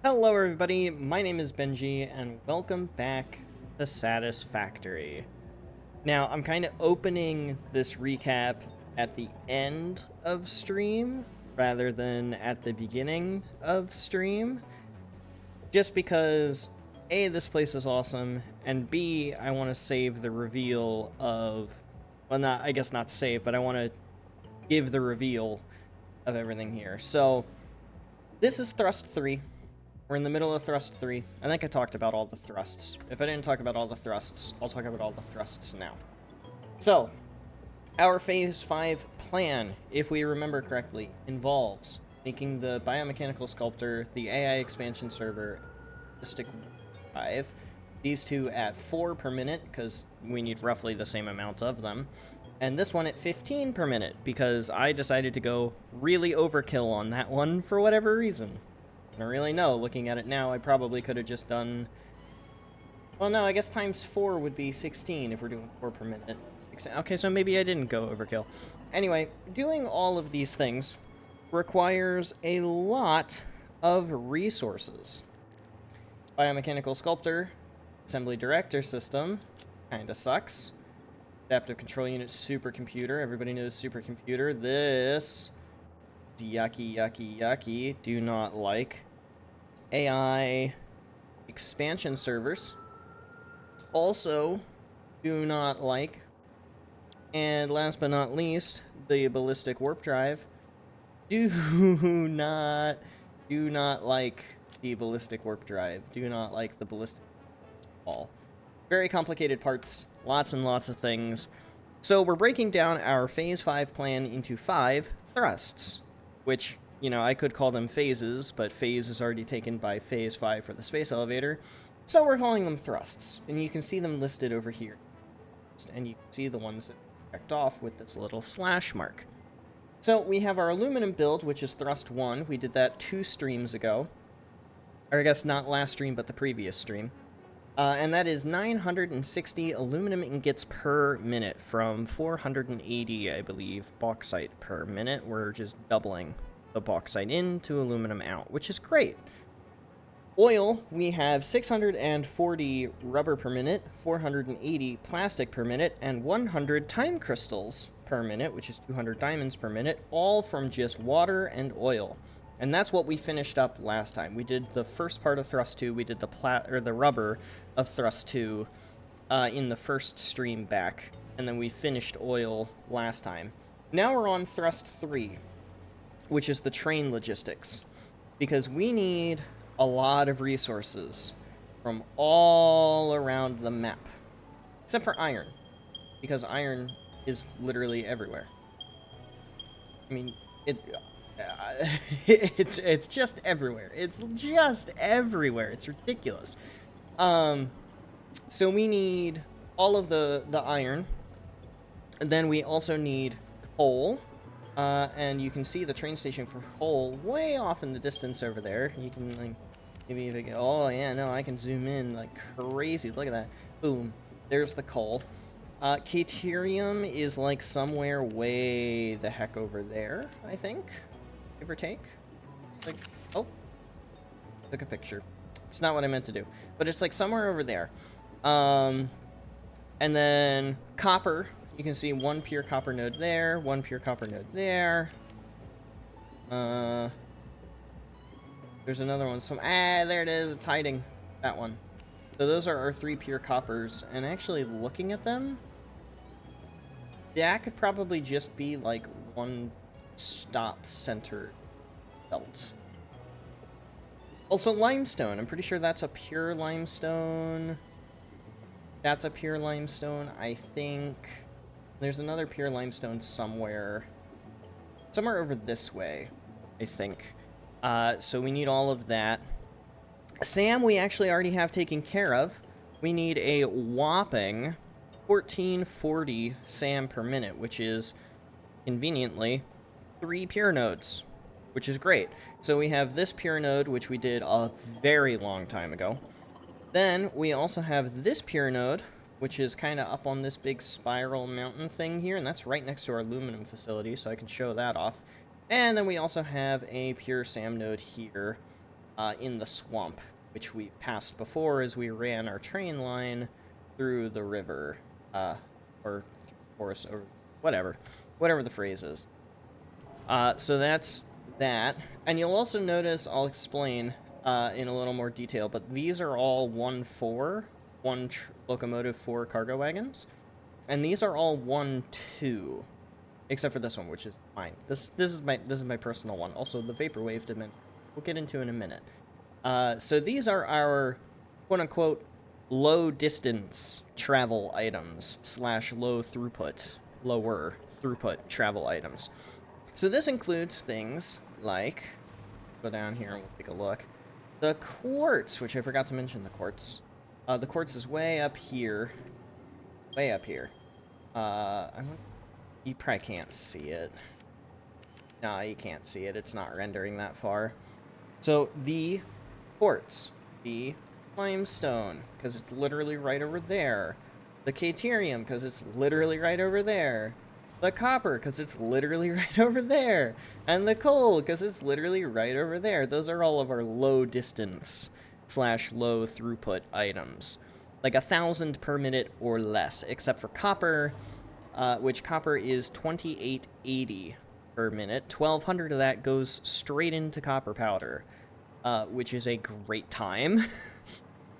Hello everybody, my name is Benji, and welcome back to Satisfactory. Now, I'm kind of opening this recap at the end of stream, rather than at the beginning of stream, just because, A, this place is awesome, and B, I want to save the reveal of, well, I guess not save, but I want to give the reveal of everything here. So, this is Thrust 3. We're in the middle of Thrust 3. I think I talked about all the thrusts. If I didn't talk about all the thrusts, I'll talk about all the thrusts now. So, our Phase 5 plan, if we remember correctly, involves making the biomechanical sculptor, the AI expansion server, Stick 5, these two at 4 per minute, because we need roughly the same amount of them, and this one at 15 per minute, because I decided to go really overkill on that one for whatever reason. I don't really know. Looking at it now, I probably could have just done... Well, no, I guess times 4 would be 16 if we're doing 4 per minute. 16. Okay, so maybe I didn't go overkill. Anyway, doing all of these things requires a lot of resources. Biomechanical sculptor, assembly director system, kinda sucks. Adaptive control unit, supercomputer. Everybody knows supercomputer. This... yucky, yucky, yucky. Do not like. AI expansion servers. Also, do not like. And last but not least, the ballistic warp drive. Do not like the ballistic warp drive. Do not like the ballistic ball. Very complicated parts, lots and lots of things. So we're breaking down our Phase 5 plan into 5 thrusts, which, you know, I could call them phases, but phase is already taken by Phase 5 for the space elevator, so we're calling them thrusts, and you can see them listed over here. And you can see the ones that are checked off with this little slash mark. So we have our aluminum build, which is thrust 1. We did that 2 streams ago. Or I guess not last stream, but the previous stream. And that is 960 aluminum ingots per minute from 480, I believe, bauxite per minute. We're just doubling the bauxite in to aluminum out, which is great. Oil, we have 640 rubber per minute, 480 plastic per minute, and 100 time crystals per minute, which is 200 diamonds per minute, all from just water and oil. And that's what we finished up last time. We did the first part of Thrust 2, we did the rubber of Thrust 2 in the first stream back, and then we finished oil last time. Now we're on Thrust 3, which is the train logistics, because we need a lot of resources from all around the map, except for iron, because iron is literally everywhere. I mean, it's just everywhere. It's just everywhere. It's ridiculous. So we need all of the iron, and then we also need coal. And you can see the train station for coal way off in the distance over there. You can, like, maybe if I get, oh yeah, no, I can zoom in like crazy. Look at that. Boom. There's the coal. Caterium is like somewhere way the heck over there, I think. Give or take. Like, oh. Took a picture. It's not what I meant to do. But it's like somewhere over there. And then copper. You can see one pure copper node there, one pure copper node there. There's another one. There it is. It's hiding. That one. So those are our 3 pure coppers. And actually looking at them, that could probably just be like one stop center belt. Also limestone. I'm pretty sure that's a pure limestone. That's a pure limestone, I think. There's another pure limestone somewhere over this way, I think. So we need all of that. Sam, we actually already have taken care of. We need a whopping 1440 SAM per minute, which is, conveniently, 3 pure nodes, which is great. So we have this pure node, which we did a very long time ago. Then we also have this pure node, which is kind of up on this big spiral mountain thing here, and that's right next to our aluminum facility, so I can show that off. And then we also have a pure SAM node here, in the swamp, which we passed before as we ran our train line through the river, or forest, or whatever the phrase is. So that's that. And you'll also notice, I'll explain in a little more detail, but these are all 1-4, one locomotive 4 cargo wagons. And these are all 1-2, except for this one, which is mine. This is my personal one. Also, the vaporwave dimension, we'll get into in a minute. So these are our quote-unquote low distance travel items / lower throughput travel items. So this includes things like, go down here and we'll take a look. The quartz, which I forgot to mention the quartz. The quartz is way up here. Way up here. You probably can't see it. No, you can't see it. It's not rendering that far. So the quartz, the limestone, because it's literally right over there. The caterium, because it's literally right over there. The copper, because it's literally right over there. And the coal, because it's literally right over there. Those are all of our low distance / low throughput items. Like 1,000 per minute or less, except for copper, which copper is 2880 per minute. 1,200 of that goes straight into copper powder, which is a great time.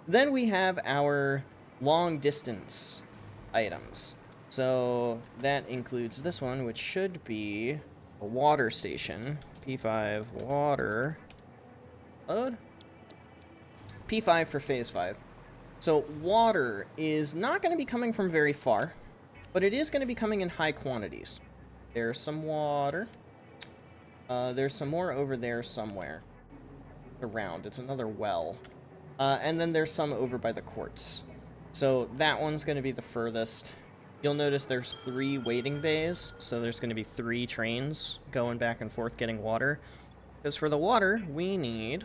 Then we have our long distance items. So that includes this one, which should be a water station. P5 water. Load. P5 for phase 5. So water is not going to be coming from very far, but it is going to be coming in high quantities. There's some water. There's some more over there somewhere. Around. It's another well. And then there's some over by the quartz. So that one's going to be the furthest. You'll notice there's 3 waiting bays, so there's going to be 3 trains going back and forth getting water. Because for the water, we need...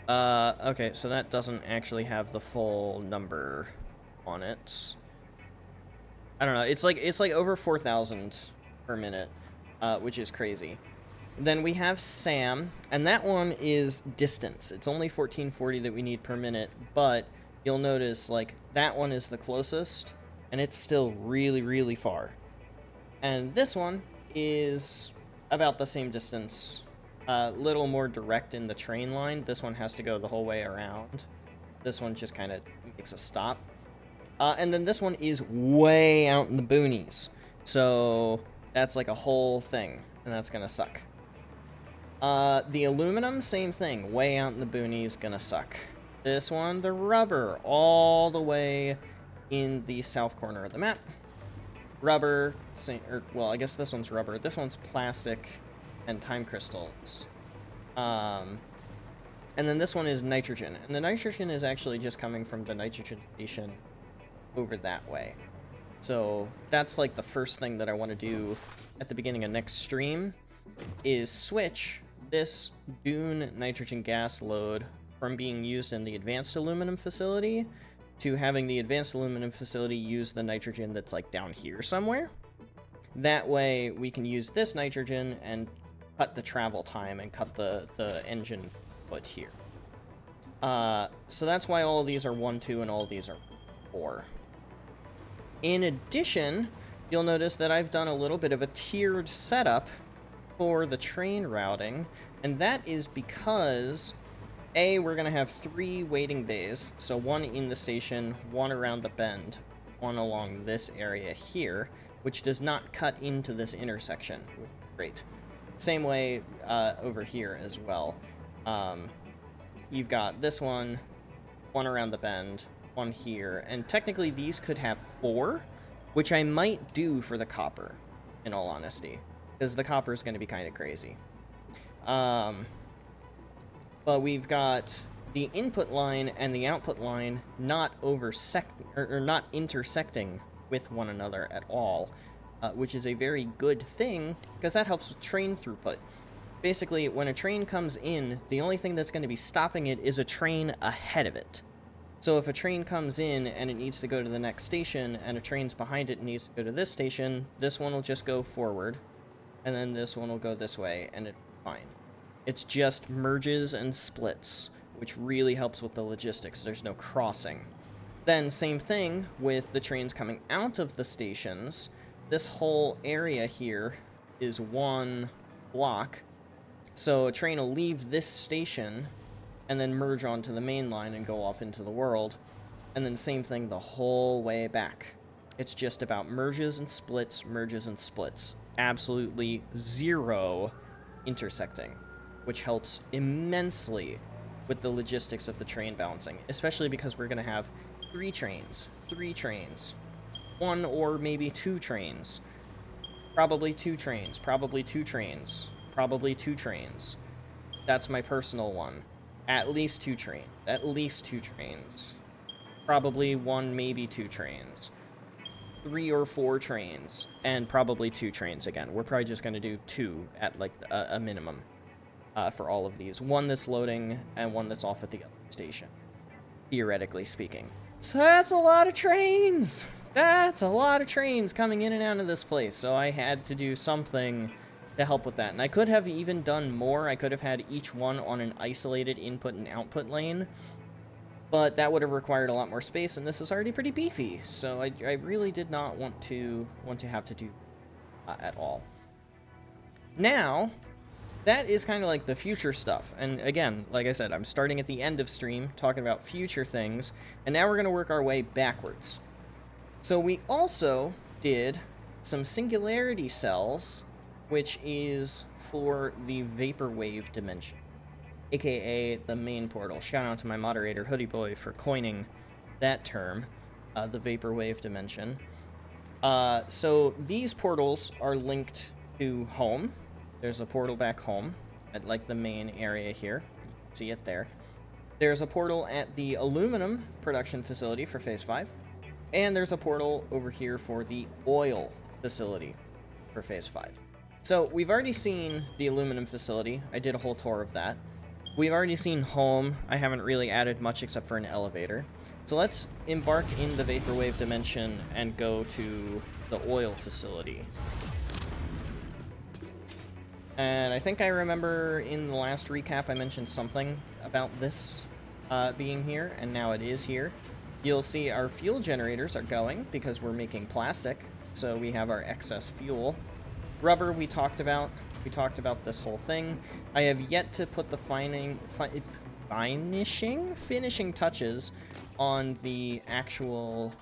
okay, so that doesn't actually have the full number on it. I don't know, it's like over 4,000 per minute, which is crazy. Then we have Sam, and that one is distance. It's only 1440 that we need per minute, but you'll notice, like, that one is the closest, and it's still really, really far. And this one is about the same distance, a little more direct in the train line. This one has to go the whole way around. This one just kind of makes a stop. And then this one is way out in the boonies. So that's like a whole thing, and that's gonna suck. The aluminum, same thing, way out in the boonies, gonna suck. This one, the rubber, all the way in the south corner of the map. Rubber, well, I guess this one's rubber. This one's plastic and time crystals. And then this one is nitrogen. And the nitrogen is actually just coming from the nitrogen station over that way. So that's like the first thing that I want to do at the beginning of next stream is switch this dune nitrogen gas load from being used in the advanced aluminum facility to having the advanced aluminum facility use the nitrogen that's like down here somewhere. That way we can use this nitrogen and cut the travel time and cut the engine foot here. So that's why all of these are 1, 2, and all of these are 4. In addition, you'll notice that I've done a little bit of a tiered setup for the train routing, and that is because we're going to have 3 waiting bays, so 1 in the station, 1 around the bend, 1 along this area here, which does not cut into this intersection. Great. Same way over here as well. You've got this one, 1 around the bend, 1 here, and technically these could have 4, which I might do for the copper, in all honesty, because the copper is going to be kind of crazy. But we've got the input line and the output line not not intersecting with one another at all, which is a very good thing because that helps with train throughput. Basically, when a train comes in, the only thing that's going to be stopping it is a train ahead of it. So if a train comes in and it needs to go to the next station, and a train's behind it and needs to go to this station, this one will just go forward, and then this one will go this way, and it's fine. It's just merges and splits, which really helps with the logistics. There's no crossing. Then same thing with the trains coming out of the stations. This whole area here is one block. So a train will leave this station and then merge onto the main line and go off into the world. And then same thing the whole way back. It's just about merges and splits, merges and splits. Absolutely zero intersecting, which helps immensely with the logistics of the train balancing, especially because we're going to have three trains, one or maybe two trains, probably two trains, probably two trains, probably two trains. That's my personal one. At least two trains, probably one, maybe two trains, 3 or 4 trains, and probably 2 trains again. We're probably just going to do 2 at like a minimum for all of these. One that's loading and one that's off at the other station, theoretically speaking. So that's a lot of trains! That's a lot of trains coming in and out of this place, so I had to do something to help with that. And I could have even done more. I could have had each one on an isolated input and output lane, but that would have required a lot more space, and this is already pretty beefy, so I really did not want to have to do at all. Now, that is kind of like the future stuff, and again, like I said, I'm starting at the end of stream, talking about future things, and now we're going to work our way backwards. So we also did some singularity cells, which is for the vaporwave dimension, aka the main portal. Shout out to my moderator, Hoodie Boy, for coining that term, the vaporwave dimension. So these portals are linked to home. There's a portal back home at like the main area here. You can see it there. There's a portal at the aluminum production facility for Phase 5. And there's a portal over here for the oil facility for Phase 5. So we've already seen the aluminum facility. I did a whole tour of that. We've already seen home. I haven't really added much except for an elevator. So let's embark in the vaporwave dimension and go to the oil facility. And I think I remember in the last recap I mentioned something about this being here, and now it is here. You'll see our fuel generators are going because we're making plastic, so we have our excess fuel. Rubber we talked about. We talked about this whole thing. I have yet to put the finishing touches on the actual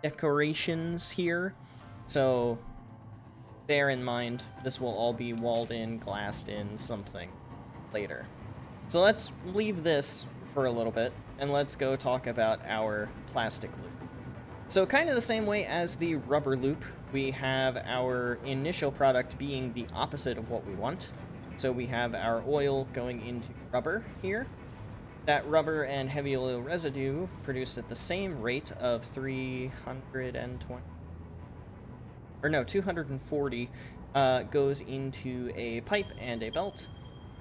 decorations here. So bear in mind, this will all be walled in, glassed in, something later. So let's leave this for a little bit, and let's go talk about our plastic loop. So kind of the same way as the rubber loop, we have our initial product being the opposite of what we want. So we have our oil going into rubber here. That rubber and heavy oil residue produced at the same rate of 240 goes into a pipe and a belt.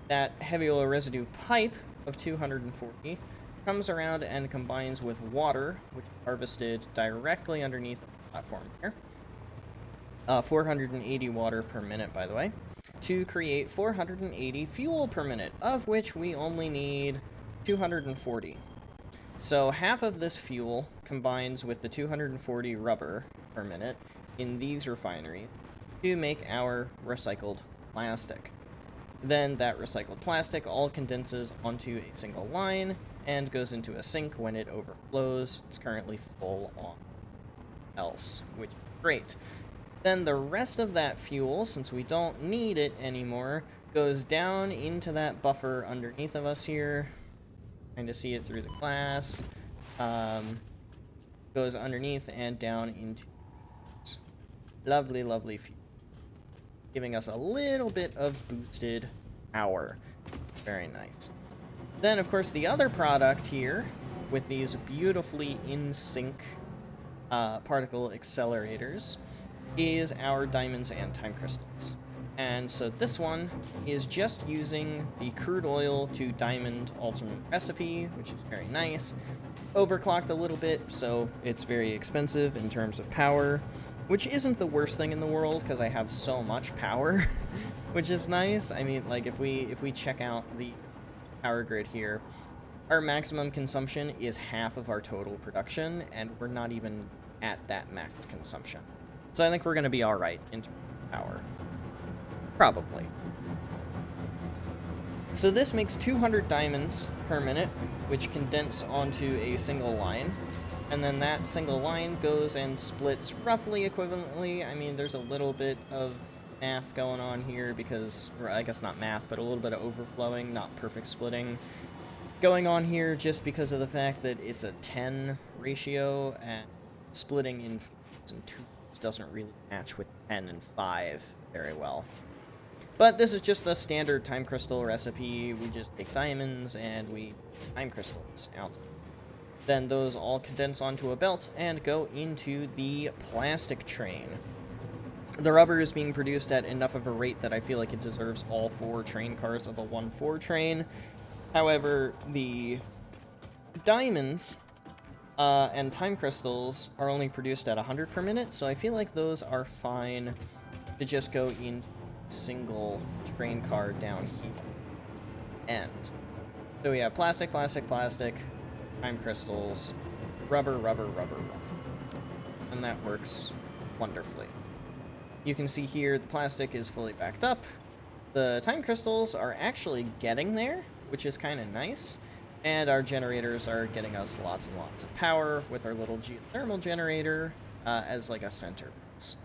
That heavy oil residue pipe of 240 comes around and combines with water, which is harvested directly underneath the platform here. 480 water per minute, by the way, to create 480 fuel per minute, of which we only need 240. So half of this fuel combines with the 240 rubber per minute in these refineries to make our recycled plastic. Then that recycled plastic all condenses onto a single line and goes into a sink when it overflows. It's currently full on else, which is great. Then the rest of that fuel, since we don't need it anymore, goes down into that buffer underneath of us here. Trying to see it through the glass. Goes underneath and down into lovely, lovely fuel, giving us a little bit of boosted power. Very nice. Then, of course, the other product here, with these beautifully in sync particle accelerators, is our diamonds and time crystals. And so this one is just using the crude oil to diamond alternate recipe, which is very nice. Overclocked a little bit, so it's very expensive in terms of power, which isn't the worst thing in the world because I have so much power. which is nice. I mean, like, if we check out the power grid here, our maximum consumption is half of our total production, and we're not even at that max consumption. So I think we're going to be all right in terms of power. Probably. So this makes 200 diamonds per minute, which condense onto a single line. And then that single line goes and splits roughly equivalently. I mean, there's a little bit of math going on here because, or I guess not math, but a little bit of overflowing, not perfect splitting going on here just because of the fact that it's a 10 ratio and splitting in 5s and 2s doesn't really match with 10 and 5 very well. But this is just the standard time crystal recipe. We just take diamonds and we time crystals out. Then those all condense onto a belt and go into the plastic train. The rubber is being produced at enough of a rate that I feel like it deserves all 4 train cars of a 1-4 train. However, the diamonds and time crystals are only produced at 100 per minute, so I feel like those are fine to just go in single train car down here. And so we have plastic, plastic, plastic, time crystals, rubber, rubber, rubber, rubber. And that works wonderfully. You can see here the plastic is fully backed up. The time crystals are actually getting there, which is kind of nice. And our generators are getting us lots and lots of power with our little geothermal generator as like a center base.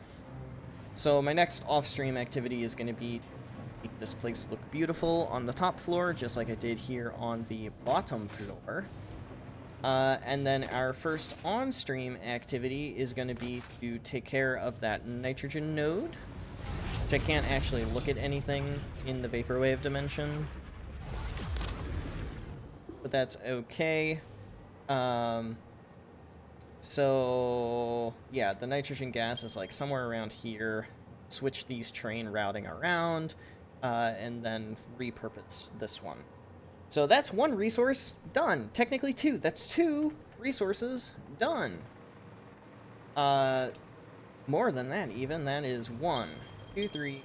So my next off-stream activity is going to be to make this place look beautiful on the top floor, just like I did here on the bottom floor. And then our first on-stream activity is going to be to take care of that nitrogen node, which I can't actually look at anything in the vaporwave dimension, but that's okay. So yeah, the nitrogen gas is like somewhere around here. Switch these train routing around, and then repurpose this one. So that's 1 resource done. Technically 2. That's 2 resources done. More than that even. That is 1, 2, 3,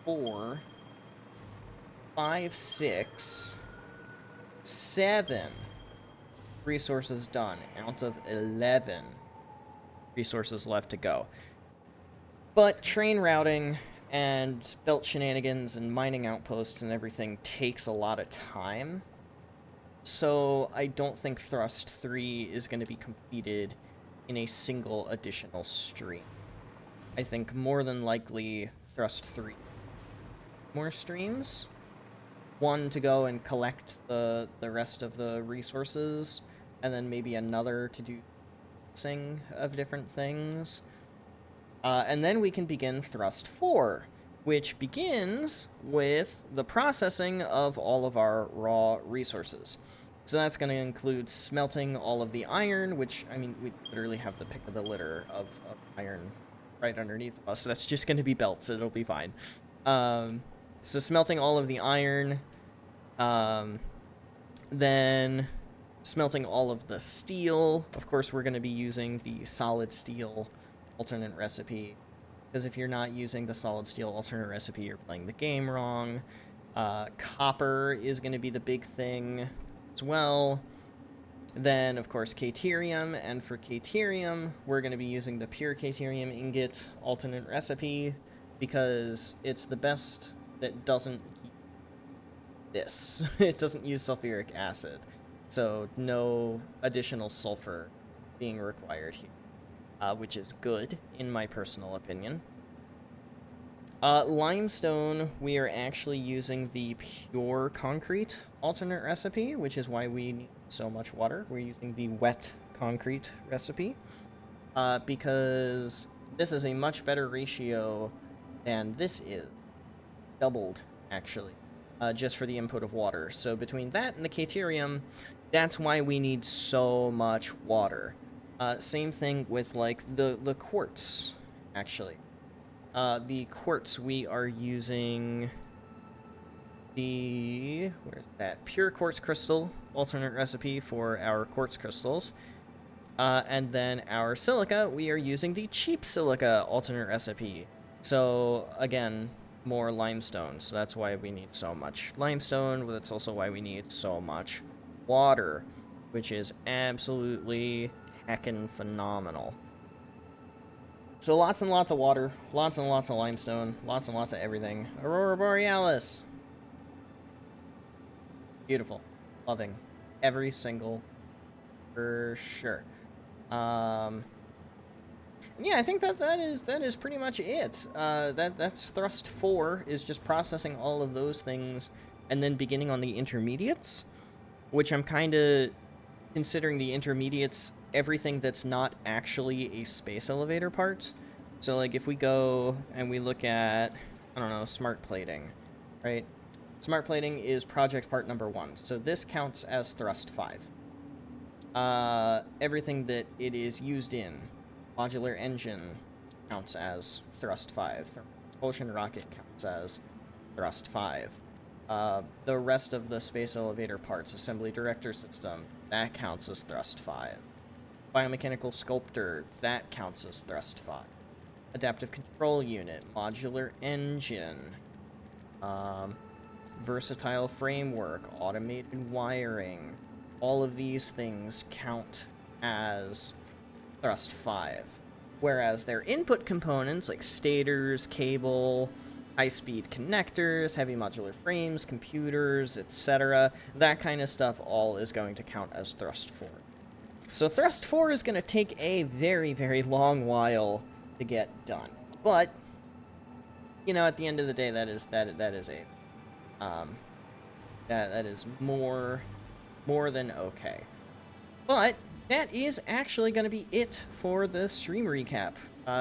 4, 5, 6, 7 resources done out of 11 resources left to go. But train routing and belt shenanigans and mining outposts and everything takes a lot of time. So I don't think Thrust 3 is going to be completed in a single additional stream. I think more than likely Thrust 3 more streams. 1 to go and collect the rest of the resources, and then maybe another to do mixing of different things. And then we can begin Thrust 4, which begins with the processing of all of our raw resources. So that's going to include smelting all of the iron, which, I mean, we literally have the pick of the litter of iron right underneath us. So that's just going to be belts. It'll be fine. So smelting all of the iron, then smelting all of the steel. Of course, we're going to be using the solid steel alternate recipe, because if you're not using the solid steel alternate recipe, you're playing the game wrong. Copper is going to be the big thing as well. Then, of course, Caterium, and for Caterium, we're going to be using the pure Caterium ingot alternate recipe, because it's the best that doesn't use this. It doesn't use sulfuric acid, so no additional sulfur being required here, which is good, in my personal opinion. Limestone, we are actually using the pure concrete alternate recipe, which is why we need so much water. We're using the wet concrete recipe, because this is a much better ratio than this is. Doubled, actually, just for the input of water. So between that and the Caterium, that's why we need so much water. Same thing with, like, the quartz, actually. The quartz, we are using the, where's that? Pure quartz crystal alternate recipe for our quartz crystals. And then our silica, we are using the cheap silica alternate recipe. So, again, more limestone, so that's why we need so much limestone, but that's also why we need so much water, which is absolutely heckin' phenomenal. So lots and lots of water, lots and lots of limestone, lots and lots of everything. Aurora Borealis. Beautiful. Loving every single for sure. And yeah, I think that is pretty much it. That's thrust 4 is just processing all of those things and then beginning on the intermediates, which I'm kind of considering the intermediates everything that's not actually a space elevator part. So like if we go and we look at, I don't know, smart plating, right? Smart plating is project part number 1. So this counts as thrust 5. Everything that it is used in, modular engine counts as thrust 5. Propulsion rocket counts as thrust 5. The rest of the space elevator parts, assembly director system, that counts as thrust 5. Biomechanical sculptor, that counts as thrust 5. Adaptive control unit, modular engine, versatile framework, automated wiring, all of these things count as thrust 5. Whereas their input components, like stators, cable, high-speed connectors, heavy modular frames, computers, etc., that kind of stuff all is going to count as thrust 4. So thrust 4 is going to take a very, very long while to get done. But, you know, at the end of the day, that is more than okay. But that is actually going to be it for the stream recap.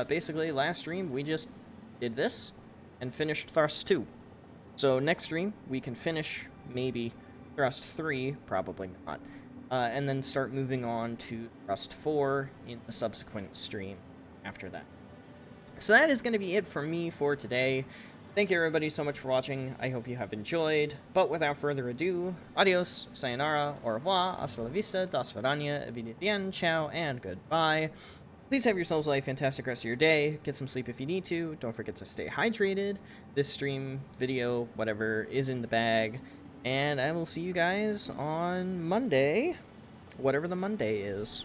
Basically, last stream, we just did this and finished thrust 2. So next stream, we can finish maybe thrust 3, probably not, and then start moving on to thrust 4 in the subsequent stream after that. So that is going to be it for me for today. Thank you everybody so much for watching. I hope you have enjoyed. But without further ado, adios, sayonara, au revoir, hasta la vista, das vidania, evidentien, ciao, and goodbye. Please have yourselves a fantastic rest of your day. Get some sleep if you need to. Don't forget to stay hydrated. This stream, video, whatever, is in the bag. And I will see you guys on Monday, whatever the Monday is.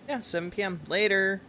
Yeah, 7 p.m. Later.